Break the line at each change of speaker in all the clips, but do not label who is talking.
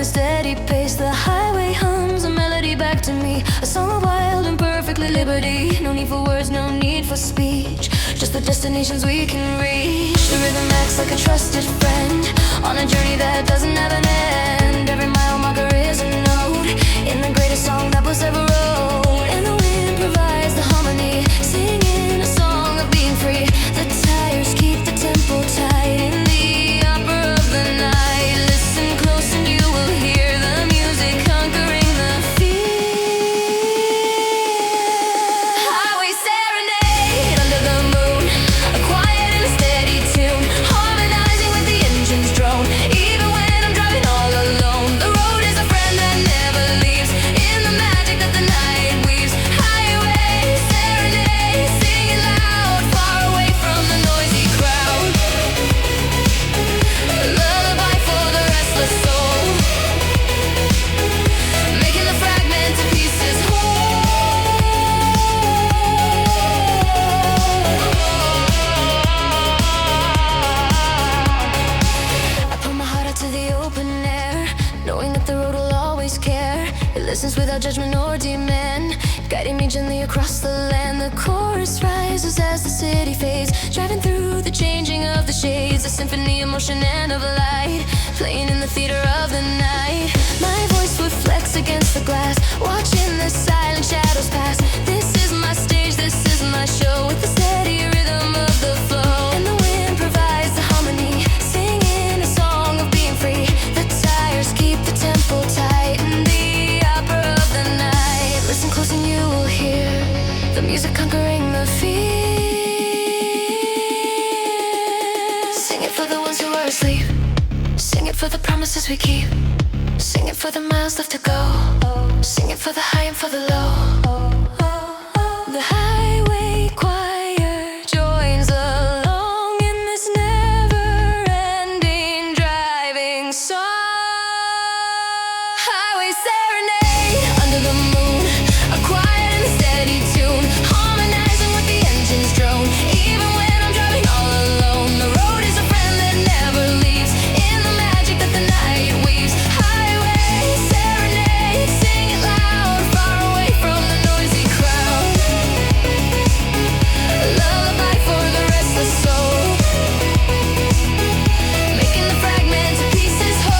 steady pace. The highway hums a melody back to me, a song of wild and perfectly liberty. No need for words, no need for speech, just the destinations we can reach. The rhythm acts like a trusted friend on a journey that doesn't have an end. Every mile marker is a note in the greatest song that was ever wrote. And the wind provides the harmony, singing a song of being free. The tires keep the tempo tight in the opera of the night. Listen close and you will hear the music conquering the fear. Highway serenade under the moon, a quiet and a steady tune, harmonizing with the engine's drone. Even when I'm driving all alone, the road is a friend that never leaves, in the magic that the night weaves. Highway serenade, sing it loud, far away from the noisy crowd. A lullaby for the restless soul, making the fragments of pieces whole. I put my heart out to the open air, knowing that the road will always care. It listens without judgment or demand, guiding me gently across the land. The chorus rises as the city fades, driving through the changing of the shades. A symphony of motion and of light, playing in the theater of the night. My voice would flex against the glass, watching the silent shadows pass. This is my stage, this is my show, with the steady rhythm of the flow. And the wind provides the harmony, singing a song of being free. The tires keep the tempo tight in the opera of the night. Listen close and you will hear the music conquering the fear. Sing it for the ones who are asleep, sing it for the promises we keep, sing it for the miles left to go, sing it for the high and for the low. The highway choir joins along in this never-ending driving song. Highway serenade under the moon, a quiet and steady tune, harmonizing with the engine's drone. Even when I'm driving all alone, the road is a friend that never leaves, in the magic that the night weaves. Highway serenade, sing it loud, far away from the noisy crowd. A lullaby for the restless soul, making the fragments of pieces whole.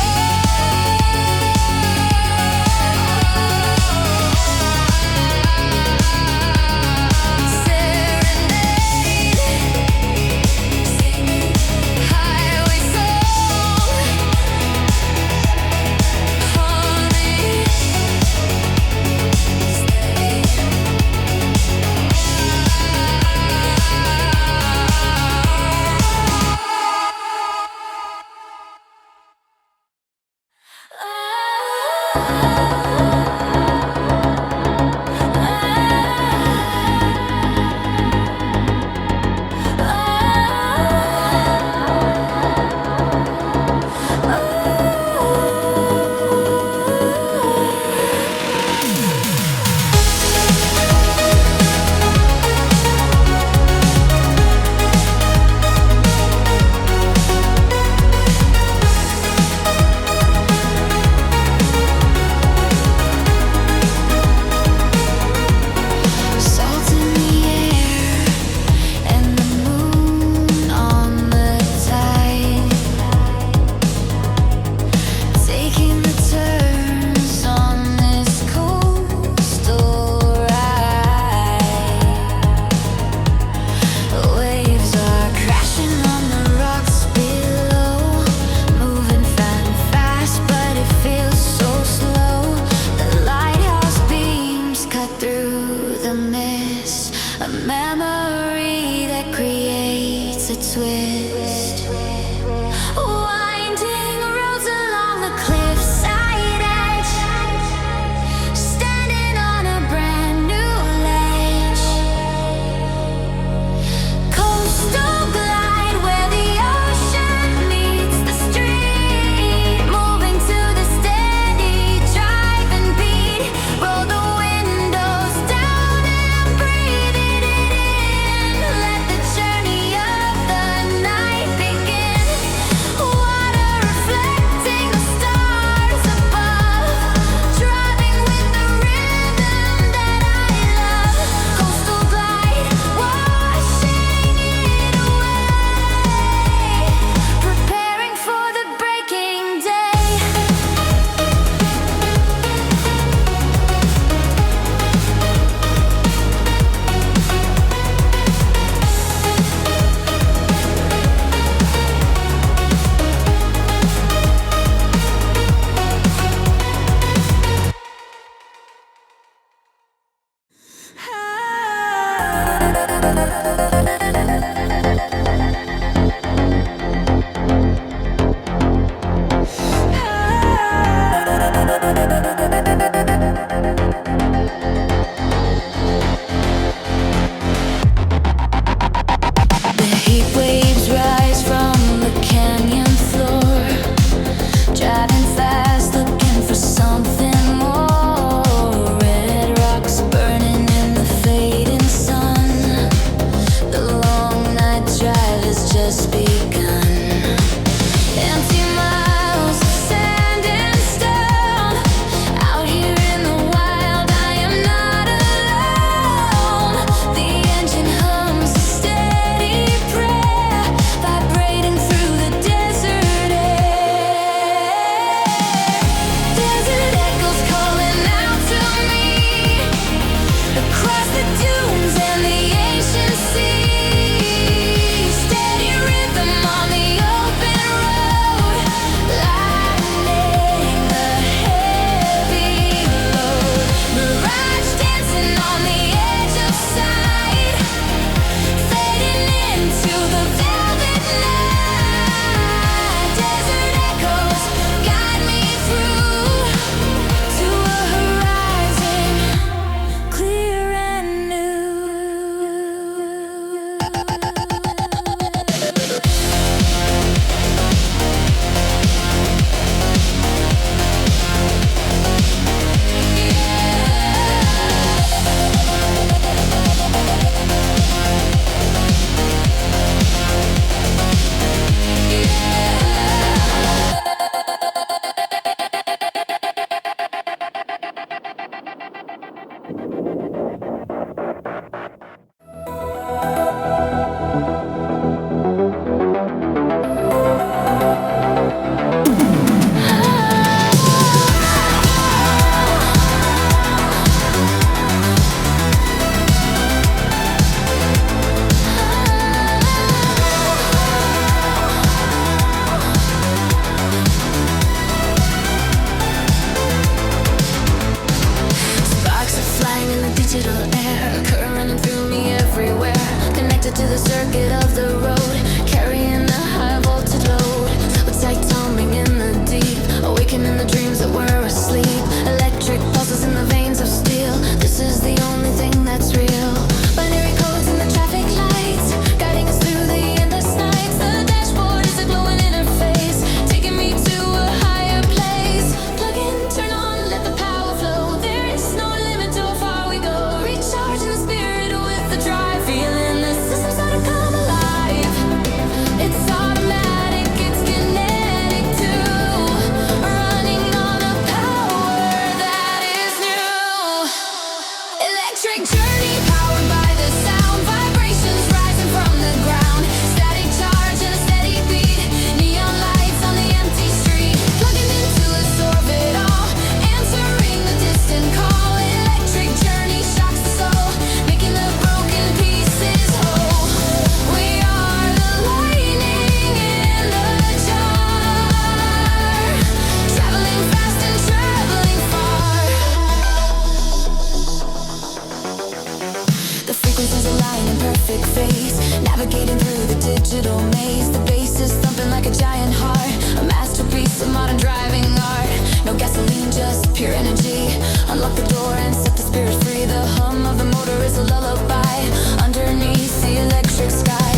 digital maze. The bass is thumping like a giant heart, a masterpiece of modern driving art. No gasoline, just pure energy. Unlock the door and set the spirit free. The hum of the motor is a lullaby underneath the electric sky.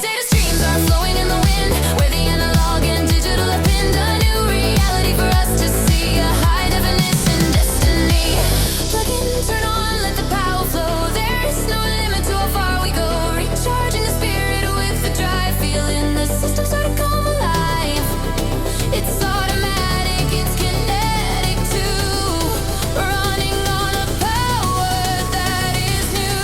Data streams are flowing in the wind, where the analog and digital have pinned a new reality for us to see. A high definition destiny. Plug in, turn on, let the power flow. There's no limit to how far we go. Recharging the spirit with the drive, feeling the system start to come alive. It's automatic, it's kinetic too, running on a power that is new.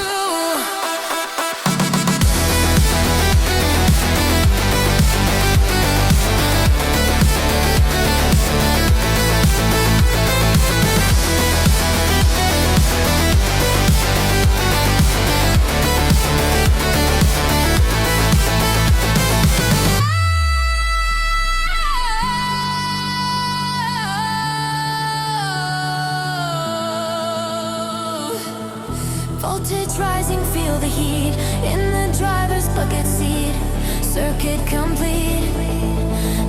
Voltage rising, feel the heat in the driver's bucket seat. Circuit complete,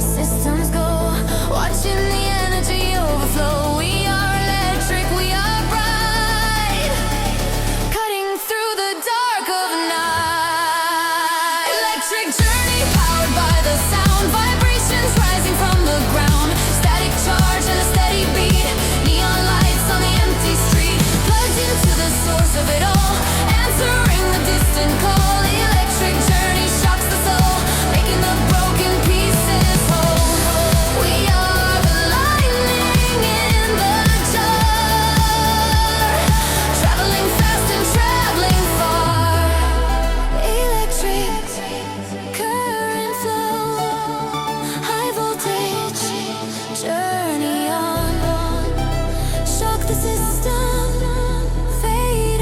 systems go, watching the energy overflow. We are electric, we are bright, cutting through the dark of night. Electric journey powered by the sound, vibrations rising from the ground. Static charge and a steady beat, neon lights on the empty street. Plugged into the source of it all, answering the distant call. Electric journey shocks the soul, making the broken pieces whole. We are the lightning in the dark, traveling fast and traveling far. Electric current flow, high voltage journey on. Shock the system, fade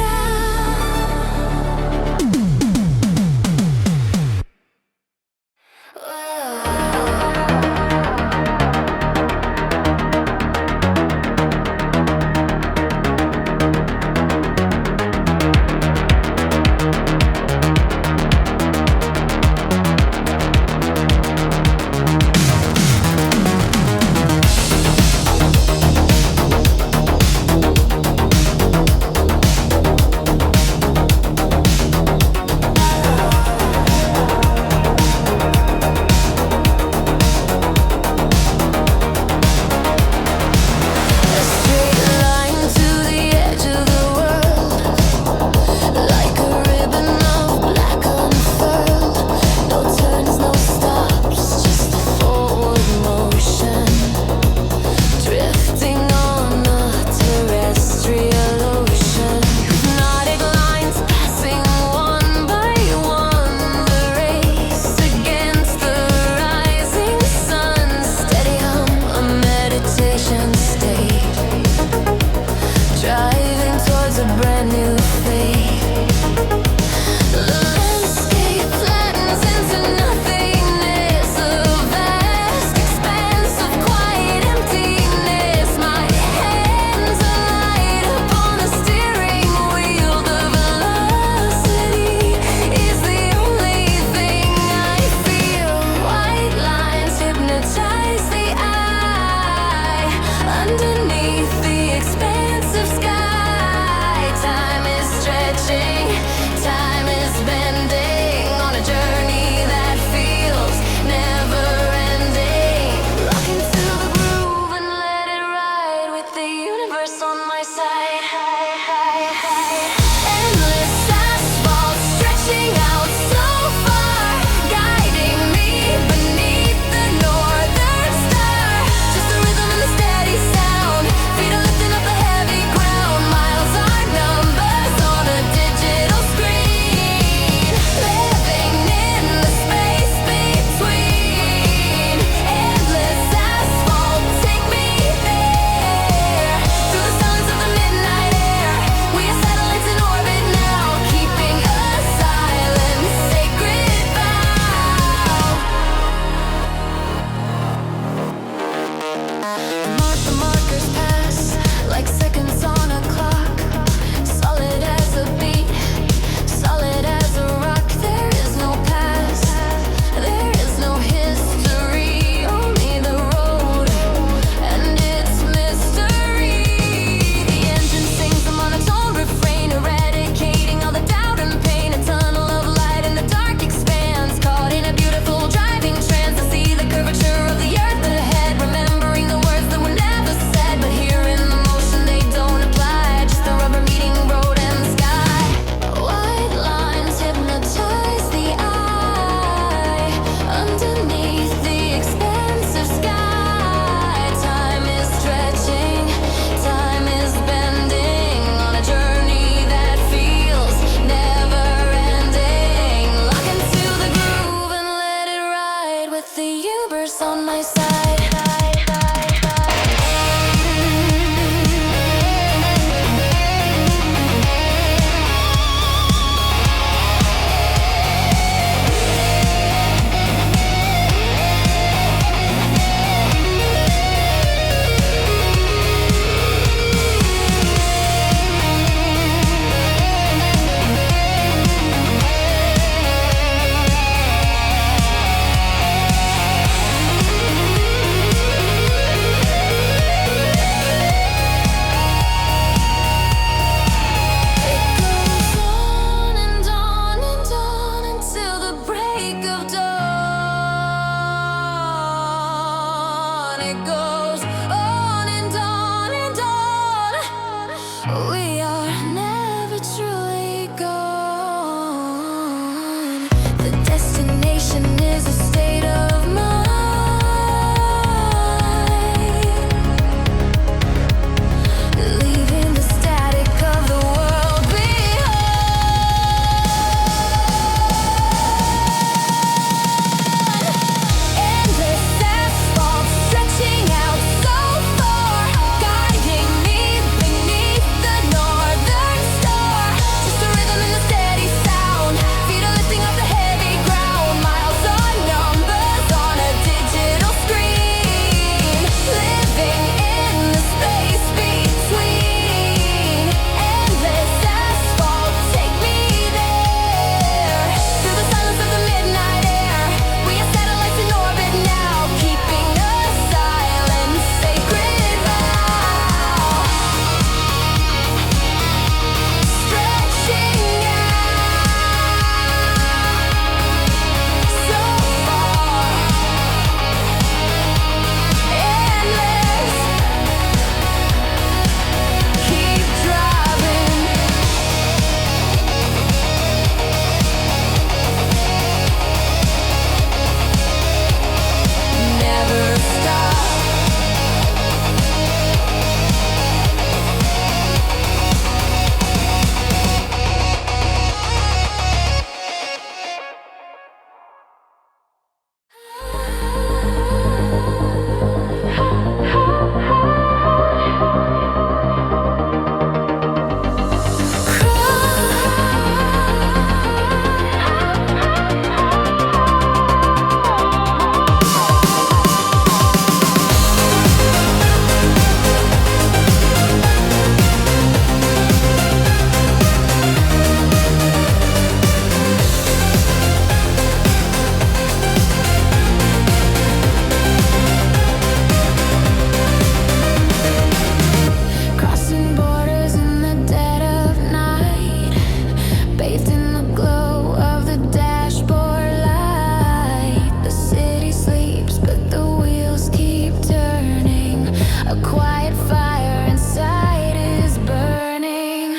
quiet fire inside is burning.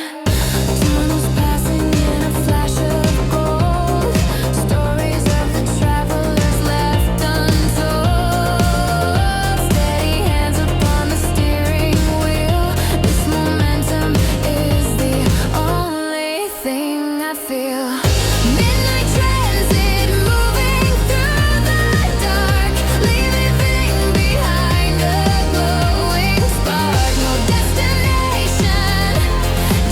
Tunnels passing in a flash of gold. Stories of the travelers left untold. Steady hands upon the steering wheel. This momentum is the only thing I feel. Midnight transit moving through the dark, leaving behind a glowing spark. No destination,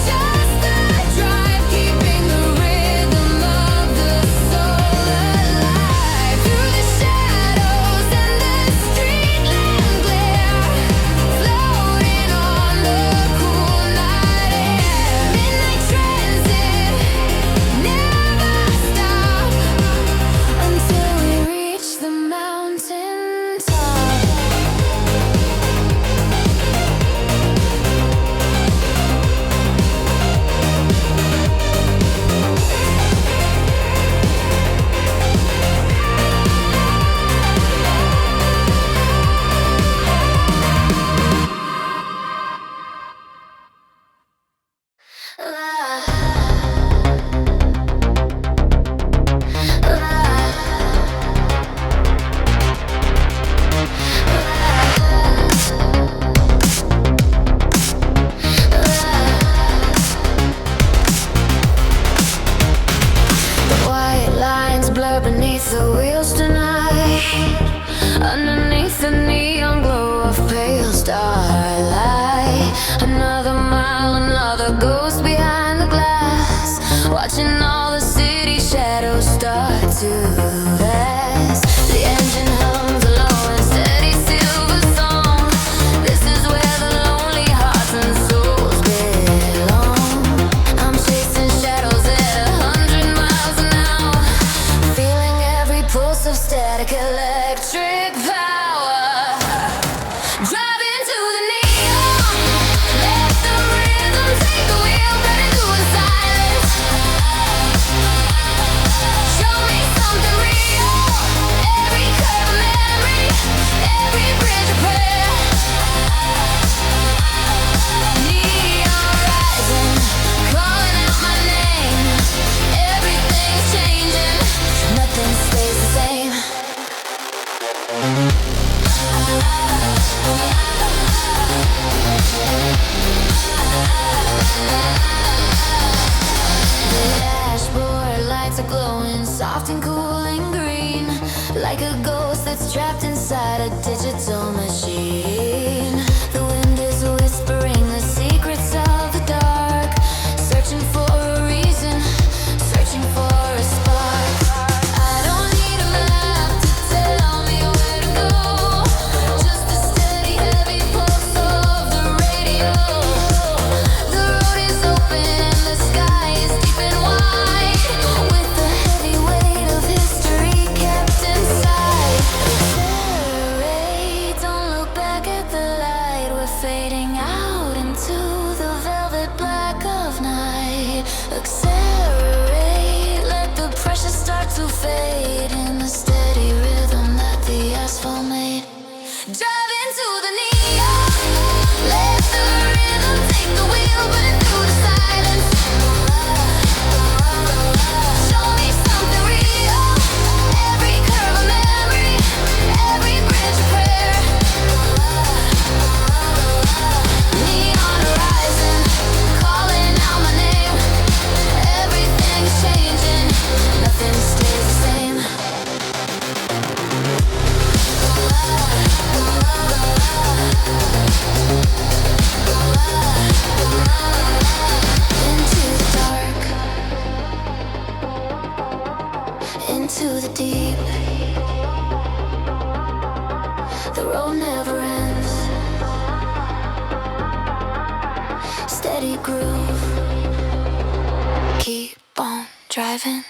just the drive, keeping the rhythm of the soul alive. Through the shadows and the street lamp glare, floating on the cool night air. Midnight transit, never stop until we reach the mountain top. White lines blur beneath the wheels tonight. Underneath the neon glow of pale starlight. Another mile, another ghost behind the glass. Watching all the city shadows start to pass. The engine hums a low and steady silver song. This is where the lonely hearts and souls belong. I'm chasing shadows at 100 miles an hour, feeling every pulse of static electric power. Driving to the neon, let the rhythm take the wheel, burning through the silence. Show me something real, every curve a memory, every bridge a prayer. Neon rising, calling out my name. Everything's changing, nothing stays the same. The dashboard lights are glowing soft and cool and green, like a ghost that's trapped inside a digital machine. The wind is whispering the secrets of the dark, searching for a reason, searching for a spark. I don't need a map to tell me where to go, just a steady heavy pulse of the radio. The road is open, the sky is deep and wide, with the heavy weight of history kept inside. Serenade, don't look back at the light. We're fading out into the velvet black of night. Accelerate, let the pressure start to fade in the steady rhythm that the asphalt made. Drive into the neon, let the rhythm take the wheel, burning through the silence. Show me something real, every curve a memory, every bridge a prayer. Neon horizon, calling out my name. Everything's changing, nothing stays the same. Into the dark, into the deep. The road never ends. Steady groove, keep on driving.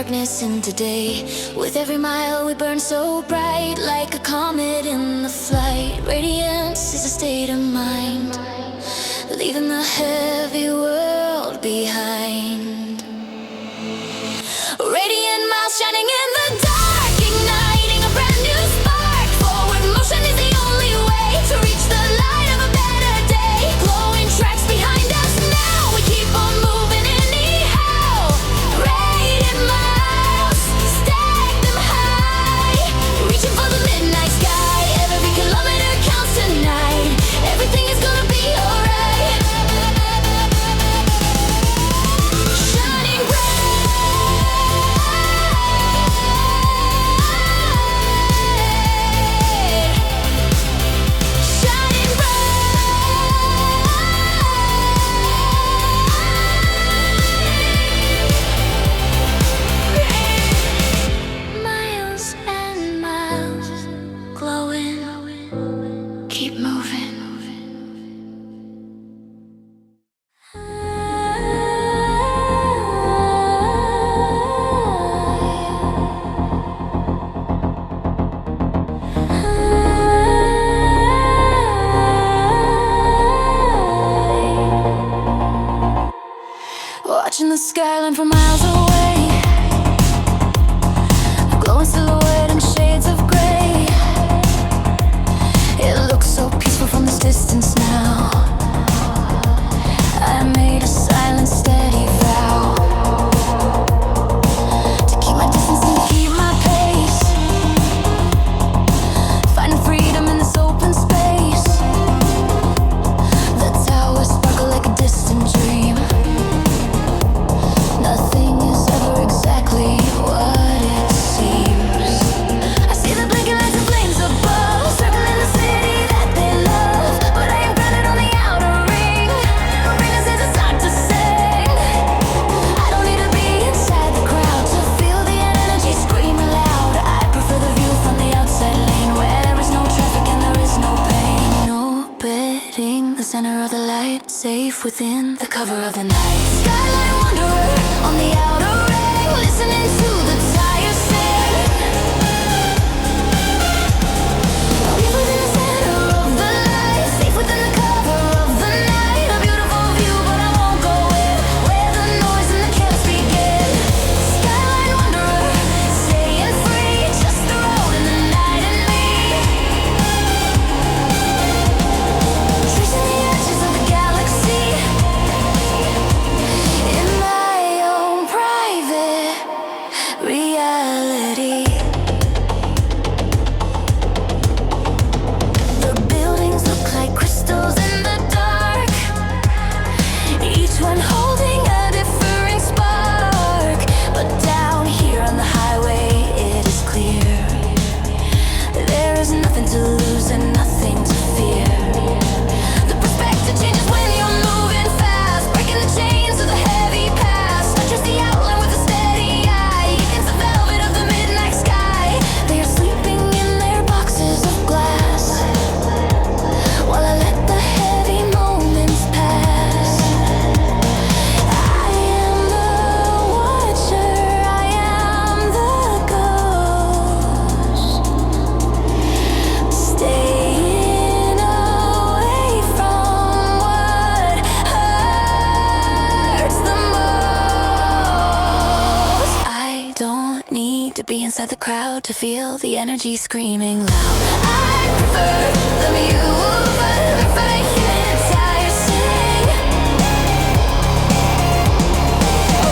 darkness into day. With every mile we burn so bright, like a comet in the flight. Radiance is a state of mind, leaving the heavy world behind. Radiant miles shining in the dark, igniting a brand new spark. Forward motion is the only way to reach the light of a better day. Glowing tracks behind us now, we keep on moving anyhow. Radiant miles, stack them high, reaching for the midnight sky. Every kilometer counts tonight, everything is gonna be alright. Shining bright, shining bright. Miles and miles, glowing, keep moving. Watching the skyline from miles away, a glowing silhouette in shades of gray. It looks so peaceful from this distance now. I made a silent, steady vow to keep my distance and keep my pace, finding freedom in this open space. The towers sparkle like a distant dream. Nothing is ever exactly what it seems. I see the blinking lights and flames above, circling the city that they love. But I am grounded on the outer ring. Bring us as it's hard to sing. I don't need to be inside the crowd to feel the energy screaming loud. I prefer the view from the outside lane, where there is no traffic and there is no pain. No betting the center of the light, safe within the cover of the night. Skyline wanderer on the outer ring, listening to the tires sing. Deep within the center of the light, safe within the cover of the night. A beautiful view, but I won't go in where the noise and the chaos begin. Skyline wanderer, staying free, just the road and the night and me. Tracing the edges of the galaxy in my own private reality. The buildings look like crystals in the dark, each one holding a different spark. But down here on the highway, it is clear there is nothing to lose and nothing to fear. The perspective changes when you're moving fast, breaking the chains of the heavy past. I trust the outline with a steady eye against the velvet of the midnight sky. They are sleeping in their boxes of glass, while I let the heavy moments pass. I am the watcher, I am the ghost, staying away from what hurts the most. I don't need to be inside the crowd to feel the energy screaming loud. I prefer the movement, faking tires sing.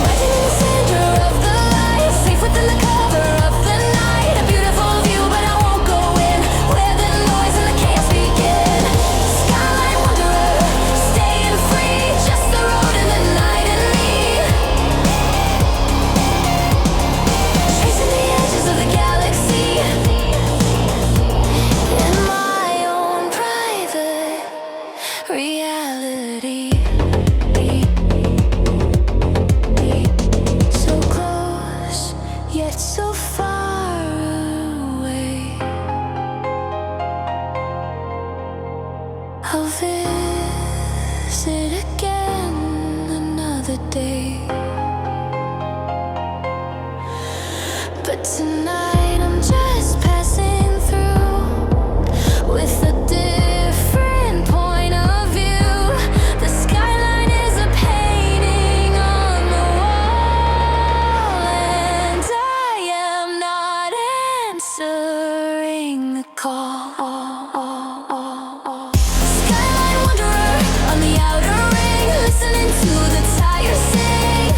Rising in the center of the light, safe within the cover of the night. A beautiful view, but I won't go in where the noise and the chaos begin. Skyline wanderer, staying free, just the road and the night and me. Tracing the edges of the galaxy in my own private reality. So close, yet so far away. I'll visit again another day. tonight. I'm just passing through with a different point of view. The skyline is a painting on the wall, and I am not answering the call. Skyline wanderer on the outer ring, listening to the tires sing.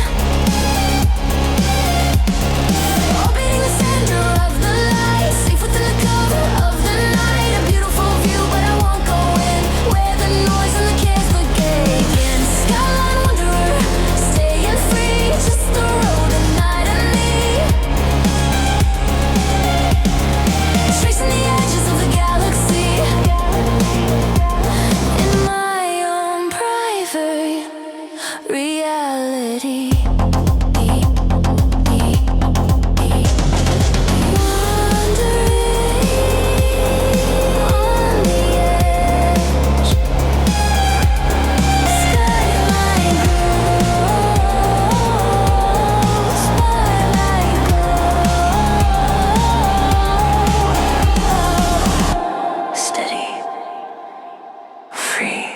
Orbiting the center of the light, safe within the cover of the night. A beautiful view, but I won't go in where the noise and the cares begin. Skyline wanderer, staying free, just the road and night and me. Tracing the edges of the galaxy in my own private reality. Steady, free.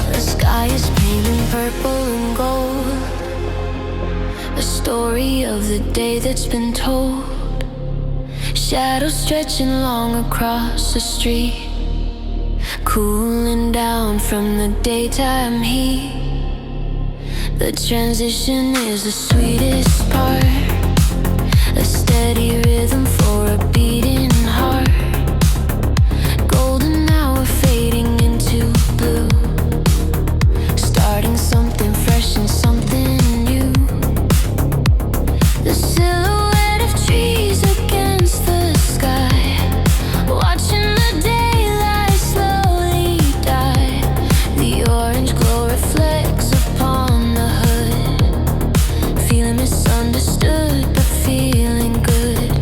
The sky is painted purple and gold, a story of the day that's been told. Shadows stretching long across the street, cooling down from the daytime heat. The transition is the sweetest part, a steady rhythm for a beating heart. Golden hour fading into blue, starting something fresh and something new. The silhouette of trees against the sky, watching the daylight slowly die. The orange glow reflects upon the hood, feeling misunderstood but feeling good.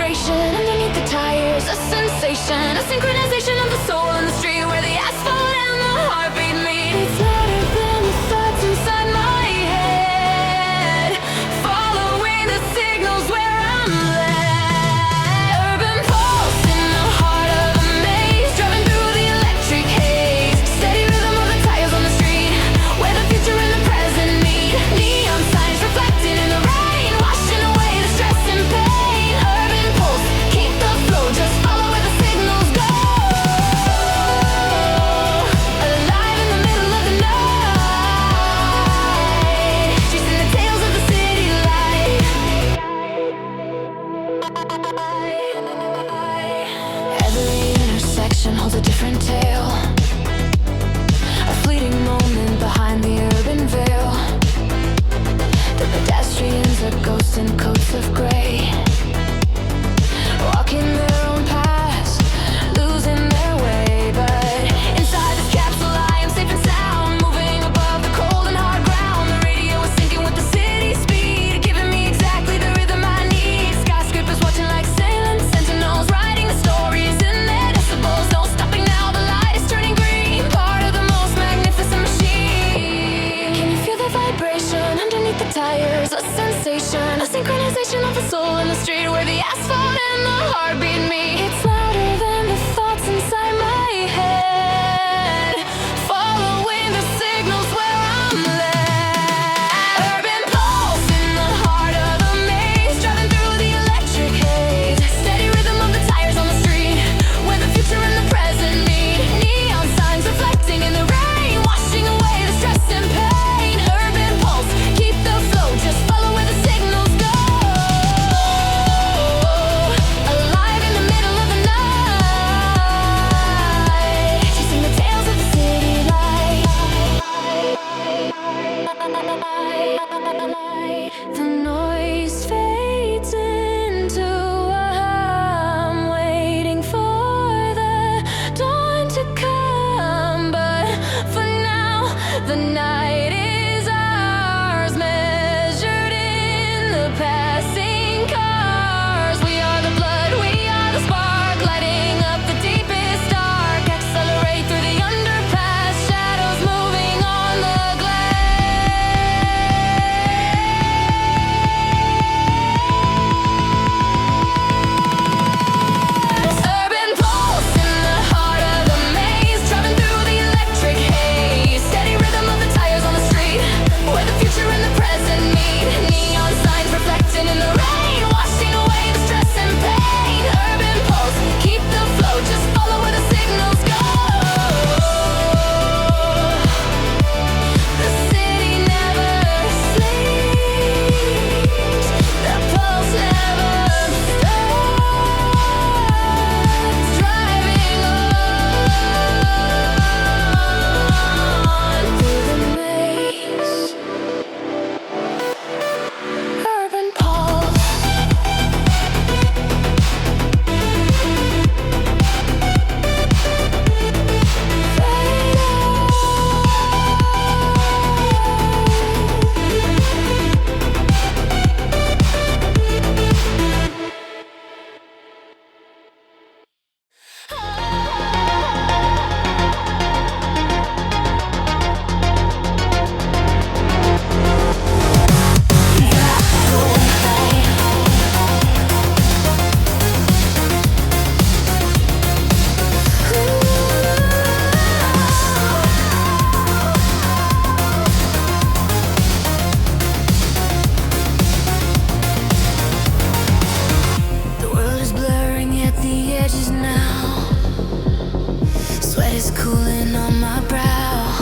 vibration underneath the tires, a sensation, a synchronization of the soul in the street where the asphalt and the heartbeat meet. It's louder than the thoughts inside my head, following the signals where I'm led. Urban pulse in the heart of a maze, driving through the electric haze. Steady rhythm of the tires on the street, where the future and the present meet. Neon signs reflecting in the rain, washing away the stress and pain. Urban pulse, keep the flow, just follow where the signals go. Alive in the middle of the night, chasing the tails of the city light. Every intersection holds a different tale, a fleeting moment behind the urban veil. The pedestrians are ghosts in coats of gray, walking their own paths, losing their way. But inside this capsule I am safe and sound, moving above the cold and hard ground. The radio is syncing with the city speed, giving me exactly the rhythm I need. Skyscrapers watching like sailing sentinels, writing the stories in their decibels. No stopping now, the light is turning green, part of the most magnificent machine. Can you feel the vibration underneath the tires, a sensation, a synchronization of the soul in the street where the asphalt and the heartbeat meet. It's louder than the thoughts inside my head, following the signals where I'm led. Urban pulse in the heart of a maze, driving through the electric haze. Steady rhythm of the tires on the street, where the future and the present meet. Neon signs reflecting in the rain, washing away the stress and pain. Urban pulse, keep the flow, just follow where the signals go. Alive in the middle of the night, chasing the tails of the city light. The noise fades into a hum, waiting for the dawn to come. But for now, the night is ours, measured in the passing cars. We are the blood, we are the spark, lighting up the deepest dark. Accelerate through the underpass, shadows moving on the glass. Urban pulse in the heart of the maze, driving through the electric haze. Steady rhythm of the tires on the street, where the future and the present meet. Neon signs reflecting in the rain, washing away the stress and pain. Urban pulse, keep the flow, just follow where the signals go. The city never sleeps, the pulse never stops, driving on through the maze. Urban pulse. The world is blurring at the edges now. Sweat is cooling on my brow,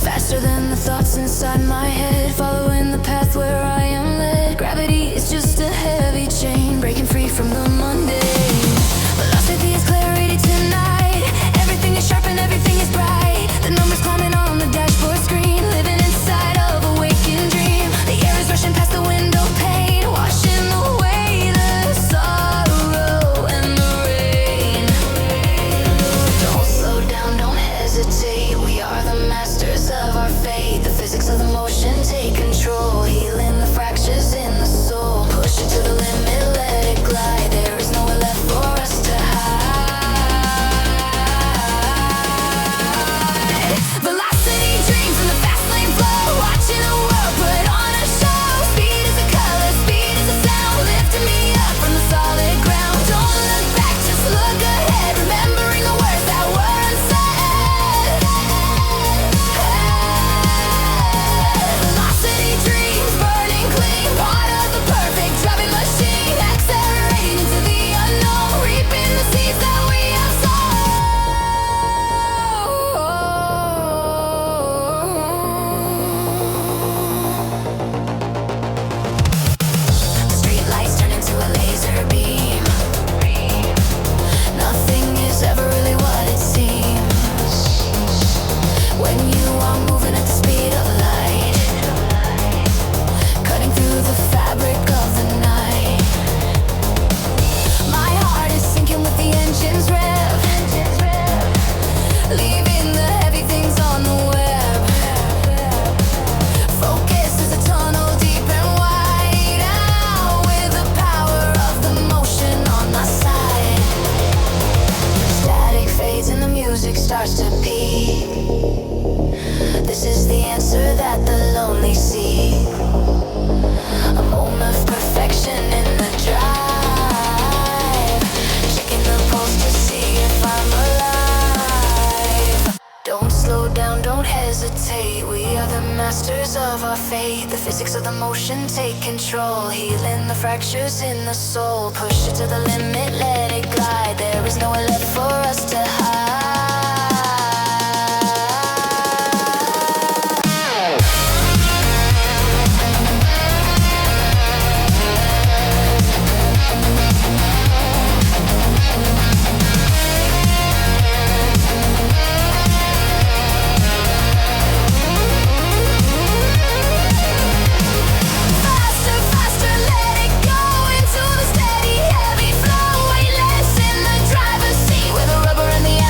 faster than the thoughts inside my head, following the path where I am led. Gravity is just a heavy chain, breaking free from the mundane. Velocity is clarity tonight, everything is sharp and everything is bright. The numbers climbing on the dashboard screen, living inside of a waking dream. The air is rushing past the window pane, washing away the sorrow and the rain. Don't slow down, don't hesitate, we are the masters of our fate. The physics of the motion take control, healing the physics of the motion take control, healing the fractures in the soul. Push it to the limit, let it glide. There is nowhere left for us to hide.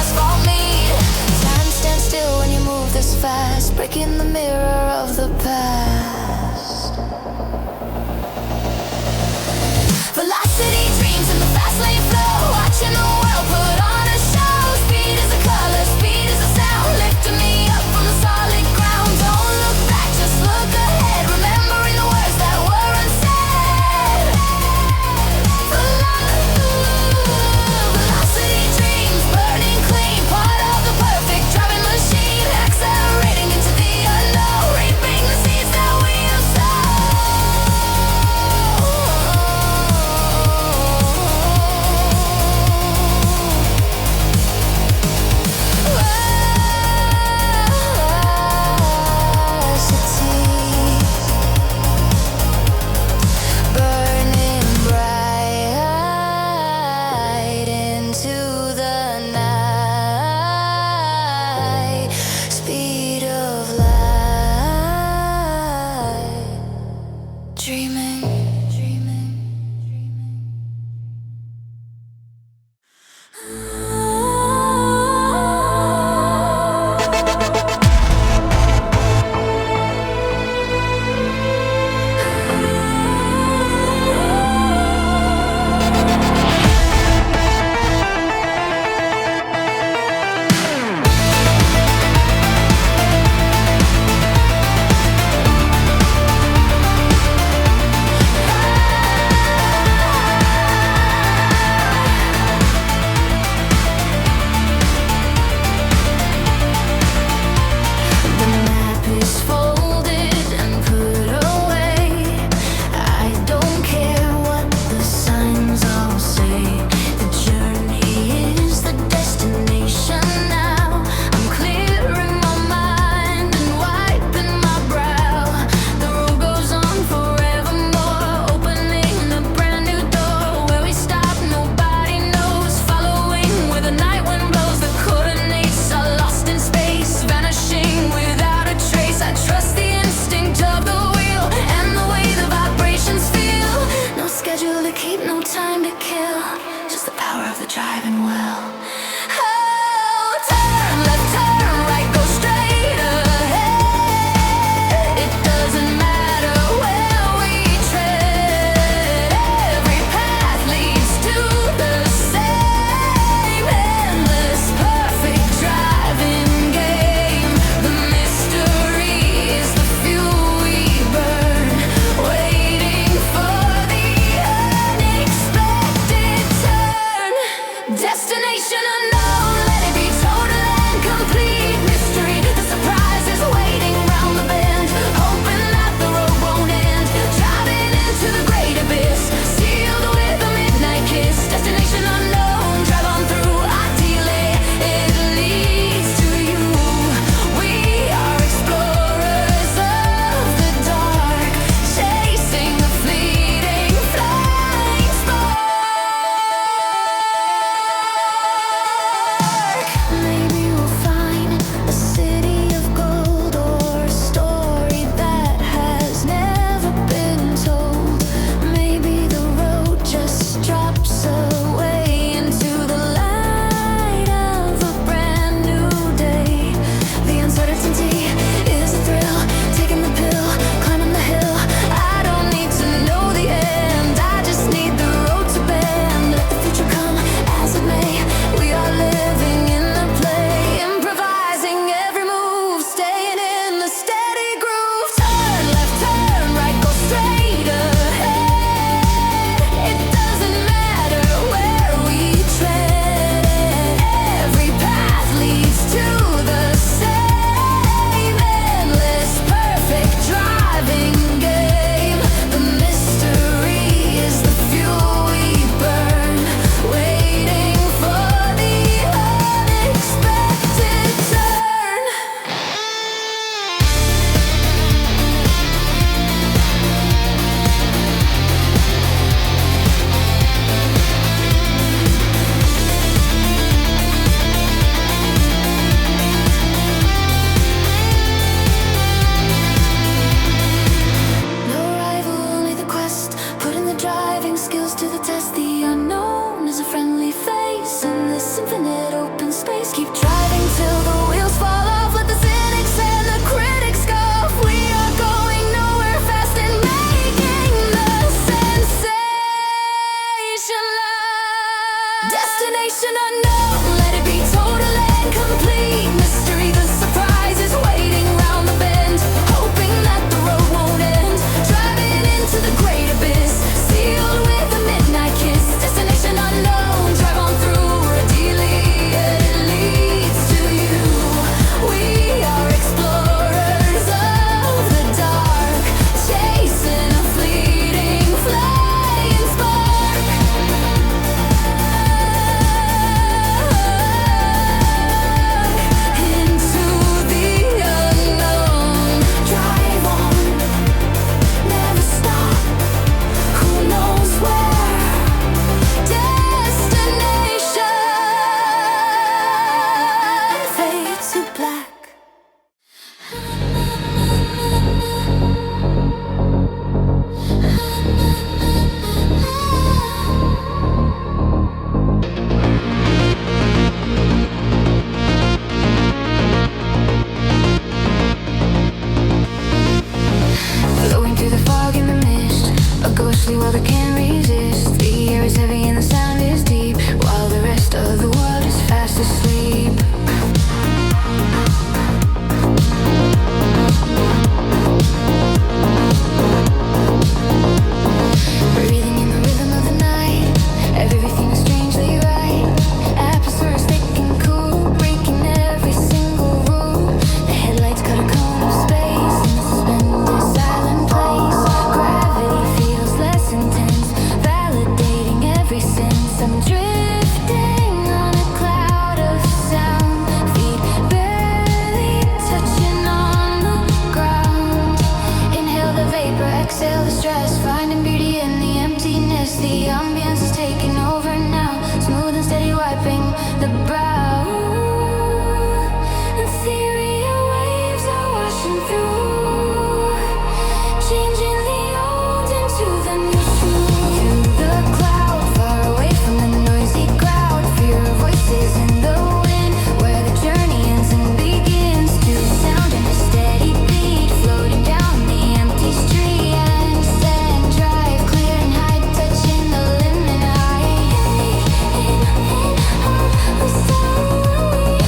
Asphalt. destination unknown. Let it be total and complete mystery. The surprise is waiting round the bend, hoping that the road won't end. Driving into the great abyss, sealed with a midnight kiss. Destination unknown, drive on through. Ideally, it leads to you. We are explorers of the dark, chasing a fleeting flying spark. Into the unknown, drive on, never stop. Who knows where? Destination fade to black. Flowing through the fog and the mist, a ghostly world that can't resist. The air is heavy and the sound is deep, while the rest of the world is fast asleep. Breathing in the rhythm of the night, everything is strangely right. Atmosphere is thick and cool, breaking every single rule. The headlights cut a cone of space in a suspended silent place. Gravity feels less intense, validating every sense. I'm drifting on a cloud of sound, feet barely touching on the ground. Inhale the vapor, exhale the stress, finding beauty in the emptiness. The ambience is taking over now, smooth and steady wiping the brow. Etherea waves are washing through, changing the old into the new. Through the cloud, far away from the noisy crowd, fear of voices in the wind, where the journey ends and begins. To sound in a steady beat, floating down the empty street. And send, drive clear and hide, touching the limit high. We're slowly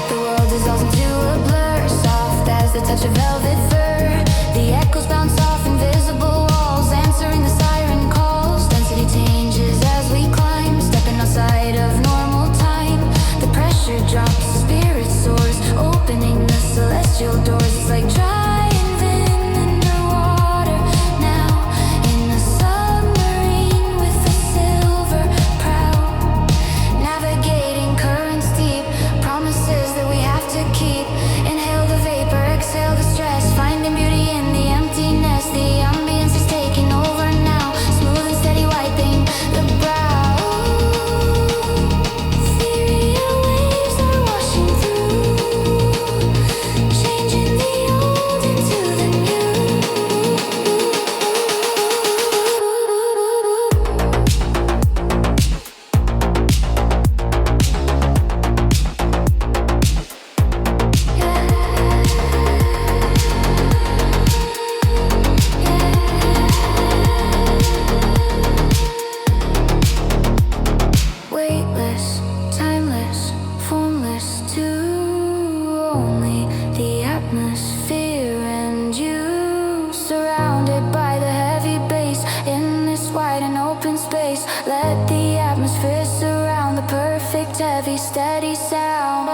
The world dissolves into a blur, soft as the touch of velvet fur. The echoes bounce off invisible walls, answering the siren calls. Density changes as we climb, stepping outside of normal time. The pressure drops, spirit soars, opening the celestial doors. It's like driving underwater now, in a submarine with a silver prow. Navigating currents deep, promises that we have to keep. Inhale the vapor, exhale the stress, finding beauty in the emptiness. The ambience is taking over now, smooth and steady wiping the brow. Etherea waves are washing through, changing the old into the new. Weightless, timeless, formless too. Only the atmosphere and you, surrounded by the heavy bass in this wide and open space. Let the atmosphere surround the perfect, heavy, steady sound.